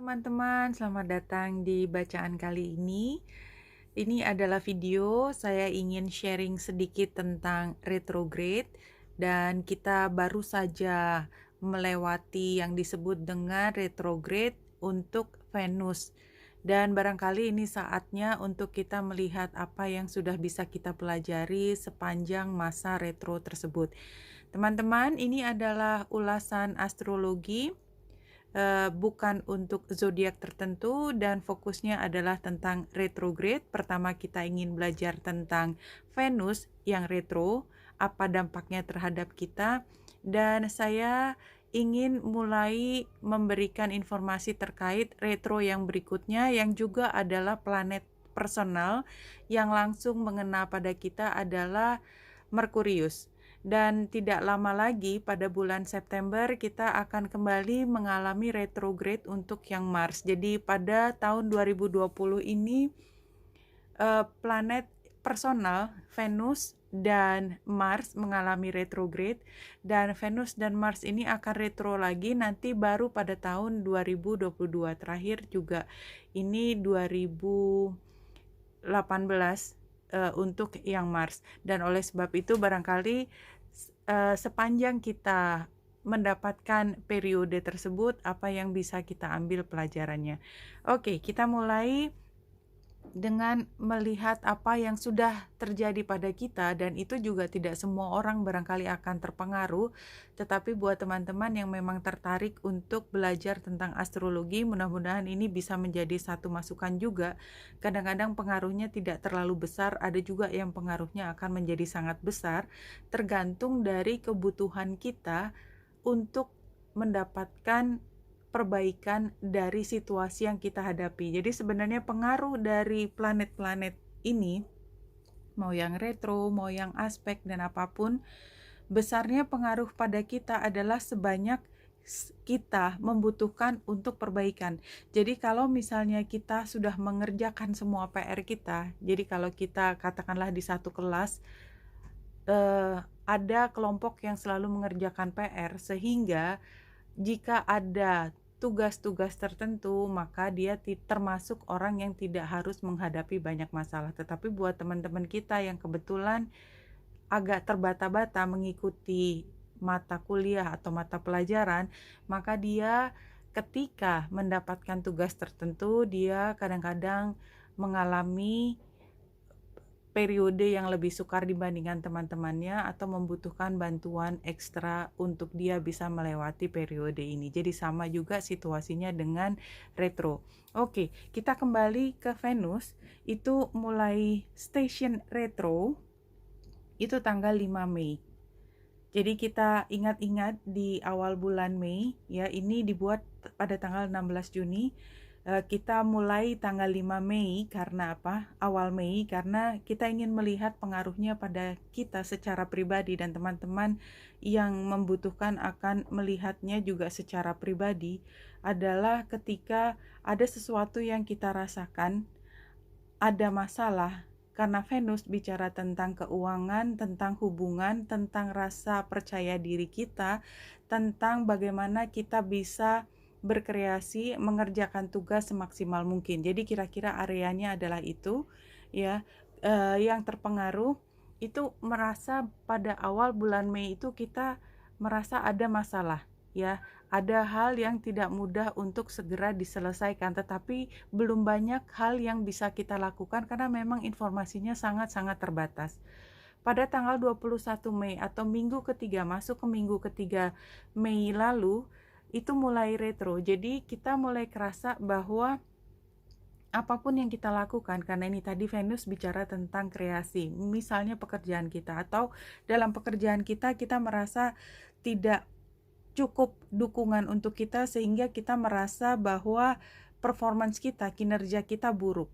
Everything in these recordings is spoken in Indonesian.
Teman-teman, selamat datang di bacaan kali ini. Ini adalah video saya ingin sharing sedikit tentang retrograde dan kita baru saja melewati yang disebut dengan retrograde untuk Venus. Dan barangkali ini saatnya untuk kita melihat apa yang sudah bisa kita pelajari sepanjang masa retro tersebut. Teman-teman, ini adalah ulasan astrologi, bukan untuk zodiak tertentu dan fokusnya adalah tentang retrograde. Pertama kita ingin belajar tentang Venus yang retro, apa dampaknya terhadap kita, dan saya ingin mulai memberikan informasi terkait retro yang berikutnya yang juga adalah planet personal yang langsung mengena pada kita adalah Merkurius. Dan tidak lama lagi pada bulan September kita akan kembali mengalami retrograde untuk yang Mars. Jadi pada tahun 2020 ini planet personal Venus dan Mars mengalami retrograde, dan Venus dan Mars ini akan retro lagi nanti baru pada tahun 2022. Terakhir juga ini 2018 untuk yang Mars. Dan oleh sebab itu barangkali sepanjang kita mendapatkan periode tersebut, apa yang bisa kita ambil pelajarannya. Oke, kita mulai dengan melihat apa yang sudah terjadi pada kita, dan itu juga tidak semua orang barangkali akan terpengaruh, tetapi buat teman-teman yang memang tertarik untuk belajar tentang astrologi, mudah-mudahan ini bisa menjadi satu masukan juga. Kadang-kadang pengaruhnya tidak terlalu besar, ada juga yang pengaruhnya akan menjadi sangat besar, tergantung dari kebutuhan kita untuk mendapatkan perbaikan dari situasi yang kita hadapi. Jadi sebenarnya pengaruh dari planet-planet ini, mau yang retro, mau yang aspek dan apapun, besarnya pengaruh pada kita adalah sebanyak kita membutuhkan untuk perbaikan. Jadi kalau misalnya kita sudah mengerjakan semua PR kita, jadi kalau kita katakanlah di satu kelas ada kelompok yang selalu mengerjakan PR, sehingga jika ada tugas-tugas tertentu, maka dia termasuk orang yang tidak harus menghadapi banyak masalah. Tetapi buat teman-teman kita yang kebetulan agak terbata-bata mengikuti mata kuliah atau mata pelajaran, maka dia ketika mendapatkan tugas tertentu, dia kadang-kadang mengalami periode yang lebih sukar dibandingkan teman-temannya atau membutuhkan bantuan ekstra untuk dia bisa melewati periode ini. Jadi sama juga situasinya dengan retro. Oke, kita kembali ke Venus. Itu mulai station retro itu tanggal 5 Mei. Jadi kita ingat-ingat di awal bulan Mei, ya, ini dibuat pada tanggal 16 Juni. Kita mulai tanggal 5 Mei karena apa? Awal Mei karena kita ingin melihat pengaruhnya pada kita secara pribadi, dan teman-teman yang membutuhkan akan melihatnya juga secara pribadi adalah ketika ada sesuatu yang kita rasakan, ada masalah, karena Venus bicara tentang keuangan, tentang hubungan, tentang rasa percaya diri kita, tentang bagaimana kita bisa berkreasi, mengerjakan tugas semaksimal mungkin. Jadi kira-kira areanya adalah itu, ya. Yang terpengaruh itu merasa pada awal bulan Mei itu kita merasa ada masalah, ya. Ada hal yang tidak mudah untuk segera diselesaikan, tetapi belum banyak hal yang bisa kita lakukan karena memang informasinya sangat-sangat terbatas. Pada tanggal 21 Mei atau minggu ketiga, masuk ke minggu ketiga Mei lalu, itu mulai retro. Jadi kita mulai kerasa bahwa apapun yang kita lakukan, karena ini tadi Venus bicara tentang kreasi, misalnya pekerjaan kita, atau dalam pekerjaan kita merasa tidak cukup dukungan untuk kita sehingga kita merasa bahwa performance kita, kinerja kita buruk.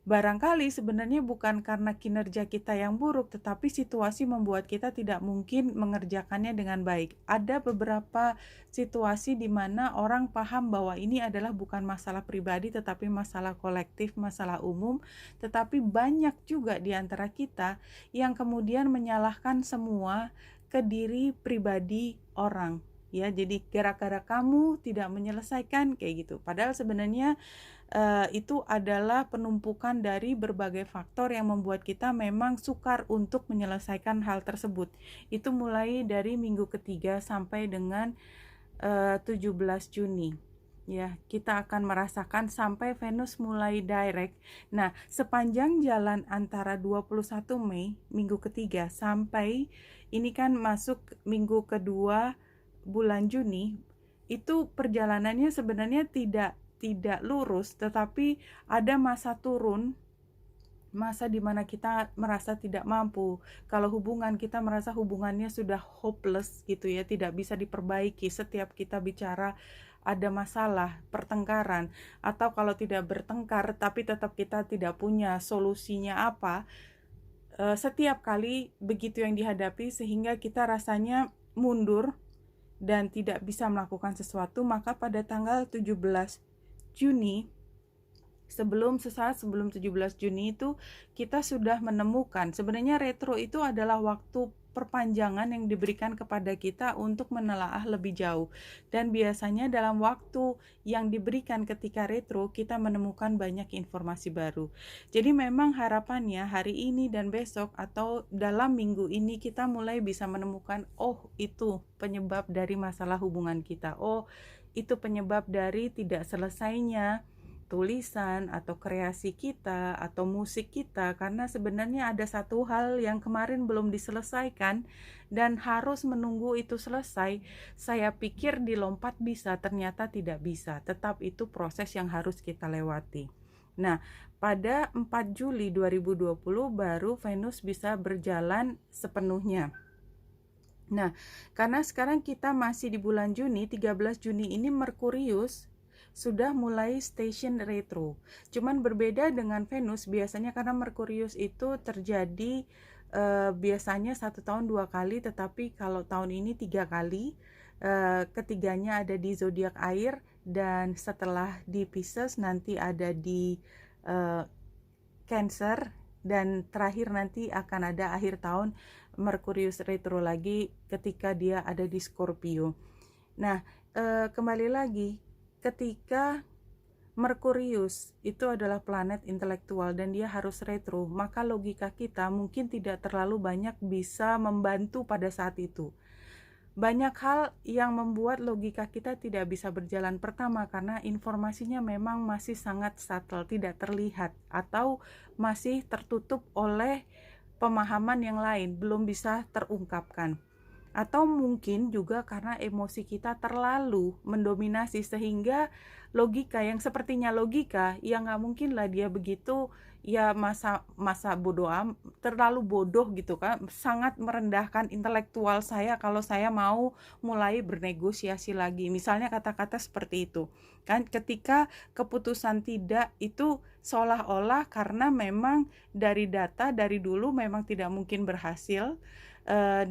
Barangkali sebenarnya bukan karena kinerja kita yang buruk, tetapi situasi membuat kita tidak mungkin mengerjakannya dengan baik. Ada beberapa situasi di mana orang paham bahwa ini adalah bukan masalah pribadi tetapi masalah kolektif, masalah umum, tetapi banyak juga di antara kita yang kemudian menyalahkan semua ke diri pribadi orang, ya. Jadi gara-gara kamu tidak menyelesaikan kayak gitu. Padahal sebenarnya itu adalah penumpukan dari berbagai faktor yang membuat kita memang sukar untuk menyelesaikan hal tersebut. Itu mulai dari minggu ketiga sampai dengan 17 Juni. Ya, kita akan merasakan sampai Venus mulai direct. Nah, sepanjang jalan antara 21 Mei, minggu ketiga, sampai ini kan masuk minggu kedua bulan Juni, itu perjalanannya sebenarnya tidak lurus, tetapi ada masa turun, masa dimana kita merasa tidak mampu. Kalau hubungan, kita merasa hubungannya sudah hopeless gitu ya, tidak bisa diperbaiki. Setiap kita bicara ada masalah, pertengkaran, atau kalau tidak bertengkar tapi tetap kita tidak punya solusinya apa, setiap kali begitu yang dihadapi sehingga kita rasanya mundur dan tidak bisa melakukan sesuatu. Maka pada tanggal 17 Juni, sesaat sebelum 17 Juni itu kita sudah menemukan sebenarnya retro itu adalah waktu perpanjangan yang diberikan kepada kita untuk menelaah lebih jauh, dan biasanya dalam waktu yang diberikan ketika retro kita menemukan banyak informasi baru. Jadi memang harapannya hari ini dan besok atau dalam minggu ini kita mulai bisa menemukan, oh itu penyebab dari masalah hubungan kita, oh itu penyebab dari tidak selesainya tulisan atau kreasi kita atau musik kita, karena sebenarnya ada satu hal yang kemarin belum diselesaikan dan harus menunggu itu selesai. Saya pikir dilompat bisa, ternyata tidak bisa. Tetap itu proses yang harus kita lewati. Nah, pada 4 Juli 2020 baru Venus bisa berjalan sepenuhnya. Nah, karena sekarang kita masih di bulan Juni, 13 Juni ini Merkurius sudah mulai station retro. Cuman berbeda dengan Venus, biasanya karena Merkurius itu terjadi biasanya 1 tahun 2 kali, tetapi kalau tahun ini 3 kali. Ketiganya ada di zodiak air, dan setelah di Pisces nanti ada di Cancer, dan terakhir nanti akan ada akhir tahun Merkurius retro lagi ketika dia ada di Scorpio. Nah, kembali lagi, ketika Merkurius itu adalah planet intelektual dan dia harus retro, maka logika kita mungkin tidak terlalu banyak bisa membantu pada saat itu. Banyak hal yang membuat logika kita tidak bisa berjalan. Pertama, karena informasinya memang masih sangat subtle, tidak terlihat, atau masih tertutup oleh pemahaman yang lain, belum bisa terungkapkan. Atau mungkin juga karena emosi kita terlalu mendominasi sehingga logika yang sepertinya logika, ya nggak mungkin lah dia begitu, ya masa bodoh terlalu bodoh gitu kan, sangat merendahkan intelektual saya kalau saya mau mulai bernegosiasi lagi, misalnya kata-kata seperti itu kan. Ketika keputusan tidak itu seolah-olah karena memang dari data dari dulu memang tidak mungkin berhasil,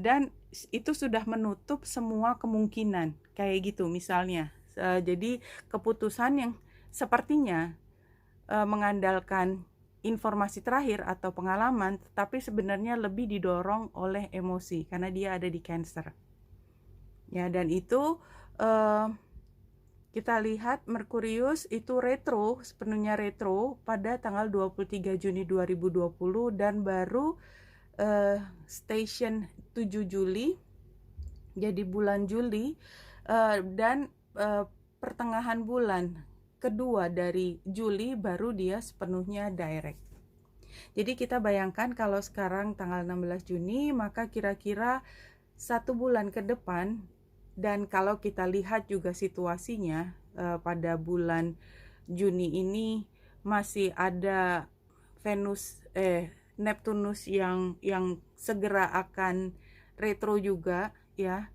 dan itu sudah menutup semua kemungkinan kayak gitu misalnya. Jadi keputusan yang sepertinya mengandalkan informasi terakhir atau pengalaman, tetapi sebenarnya lebih didorong oleh emosi karena dia ada di Cancer. Ya, dan itu kita lihat Merkurius itu retro, sepenuhnya retro pada tanggal 23 Juni 2020, dan baru station 7 Juli, jadi bulan Juli, dan pertengahan bulan kedua dari Juli baru dia sepenuhnya direct. Jadi kita bayangkan kalau sekarang tanggal 16 Juni, maka kira-kira 1 bulan ke depan, dan kalau kita lihat juga situasinya pada bulan Juni ini masih ada Neptunus yang segera akan retro juga ya,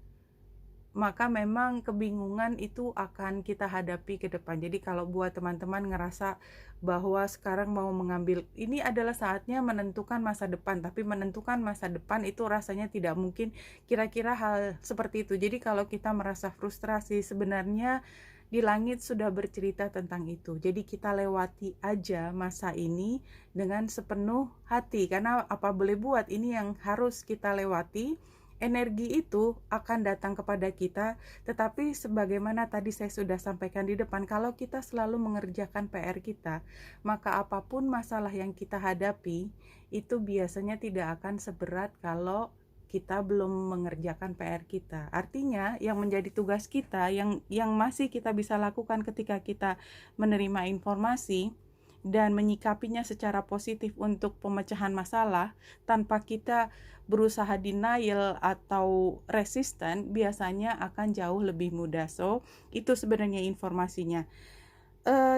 maka memang kebingungan itu akan kita hadapi ke depan. Jadi kalau buat teman-teman ngerasa bahwa sekarang mau mengambil, ini adalah saatnya menentukan masa depan, tapi menentukan masa depan itu rasanya tidak mungkin, kira-kira hal seperti itu. Jadi kalau kita merasa frustrasi, sebenarnya di langit sudah bercerita tentang itu. Jadi kita lewati aja masa ini dengan sepenuh hati, karena apa boleh buat, ini yang harus kita lewati. energi itu akan datang kepada kita, tetapi sebagaimana tadi saya sudah sampaikan di depan, kalau kita selalu mengerjakan PR kita, maka apapun masalah yang kita hadapi, itu biasanya tidak akan seberat kalau kita belum mengerjakan PR kita. Artinya, yang menjadi tugas kita, yang masih kita bisa lakukan ketika kita menerima informasi dan menyikapinya secara positif untuk pemecahan masalah, tanpa kita berusaha denial atau resisten, biasanya akan jauh lebih mudah. So, itu sebenarnya informasinya.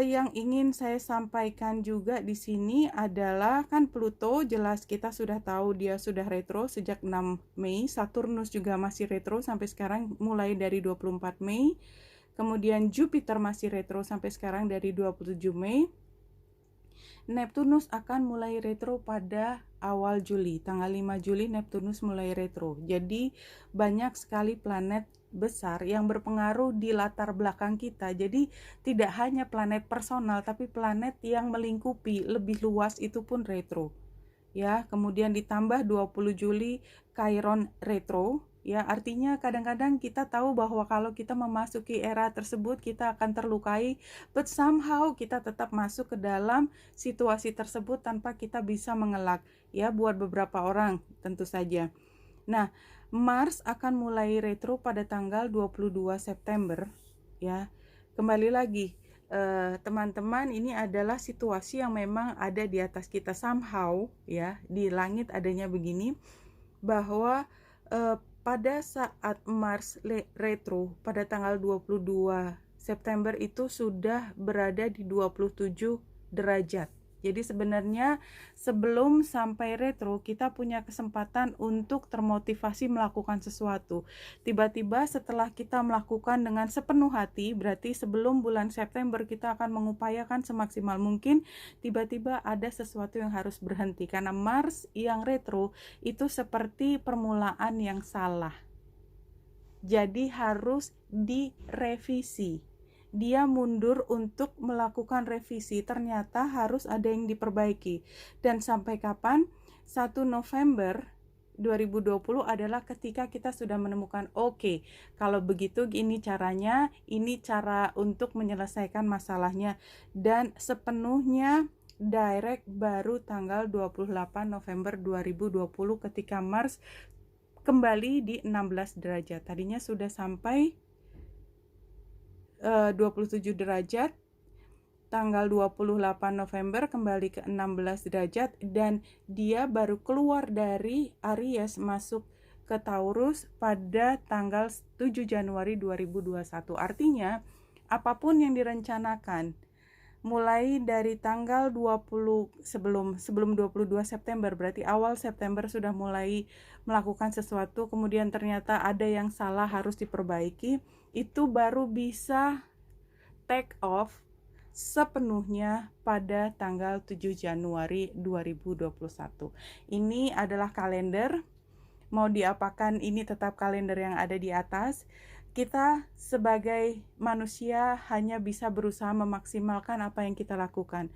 Yang ingin saya sampaikan juga di sini adalah, kan Pluto jelas kita sudah tahu dia sudah retro sejak 6 Mei, Saturnus juga masih retro sampai sekarang mulai dari 24 Mei, kemudian Jupiter masih retro sampai sekarang dari 27 Mei, Neptunus akan mulai retro pada awal Juli, tanggal 5 Juli Neptunus mulai retro. Jadi banyak sekali planet besar yang berpengaruh di latar belakang kita. Jadi tidak hanya planet personal, tapi planet yang melingkupi lebih luas itu pun retro. Ya, kemudian ditambah 20 Juli Chiron retro. Ya, artinya kadang-kadang kita tahu bahwa kalau kita memasuki era tersebut kita akan terlukai, but somehow kita tetap masuk ke dalam situasi tersebut tanpa kita bisa mengelak. Ya, buat beberapa orang tentu saja. Nah, Mars akan mulai retro pada tanggal 22 September. Ya, kembali lagi, teman-teman, ini adalah situasi yang memang ada di atas kita somehow, ya, di langit adanya begini, bahwa pada saat Mars retro pada tanggal 22 September itu sudah berada di 27 derajat. Jadi sebenarnya sebelum sampai retro kita punya kesempatan untuk termotivasi melakukan sesuatu. Tiba-tiba setelah kita melakukan dengan sepenuh hati, berarti sebelum bulan September kita akan mengupayakan semaksimal mungkin, tiba-tiba ada sesuatu yang harus berhenti. Karena Mars yang retro itu seperti permulaan yang salah. Jadi harus direvisi. Dia mundur untuk melakukan revisi, ternyata harus ada yang diperbaiki. Dan sampai kapan? 1 November 2020 adalah ketika kita sudah menemukan, oke, kalau begitu ini caranya, ini cara untuk menyelesaikan masalahnya. Dan sepenuhnya direct baru tanggal 28 November 2020 ketika Mars kembali di 16 derajat. Tadinya sudah sampai 27 derajat, tanggal 28 November kembali ke 16 derajat, dan dia baru keluar dari Aries masuk ke Taurus pada tanggal 7 Januari 2021. Artinya, apapun yang direncanakan mulai dari tanggal 20 sebelum 22 September, berarti awal September sudah mulai melakukan sesuatu, kemudian ternyata ada yang salah harus diperbaiki, itu baru bisa take off sepenuhnya pada tanggal 7 Januari 2021. Ini adalah kalender, mau diapakan ini tetap kalender yang ada di atas. Kita sebagai manusia hanya bisa berusaha memaksimalkan apa yang kita lakukan.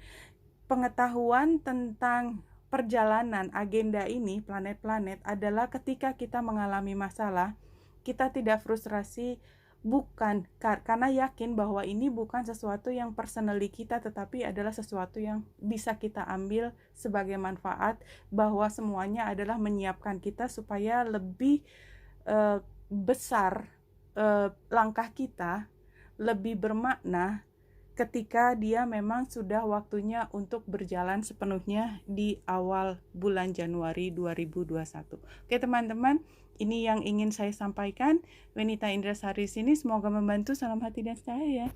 Pengetahuan tentang perjalanan agenda ini, planet-planet, adalah ketika kita mengalami masalah, kita tidak frustrasi, bukan karena yakin bahwa ini bukan sesuatu yang personally kita, tetapi adalah sesuatu yang bisa kita ambil sebagai manfaat, bahwa semuanya adalah menyiapkan kita supaya lebih besar langkah kita, lebih bermakna ketika dia memang sudah waktunya untuk berjalan sepenuhnya di awal bulan Januari 2021. Oke teman-teman, ini yang ingin saya sampaikan. Wenita Indrasari sini, semoga membantu. Salam hati dan cahaya.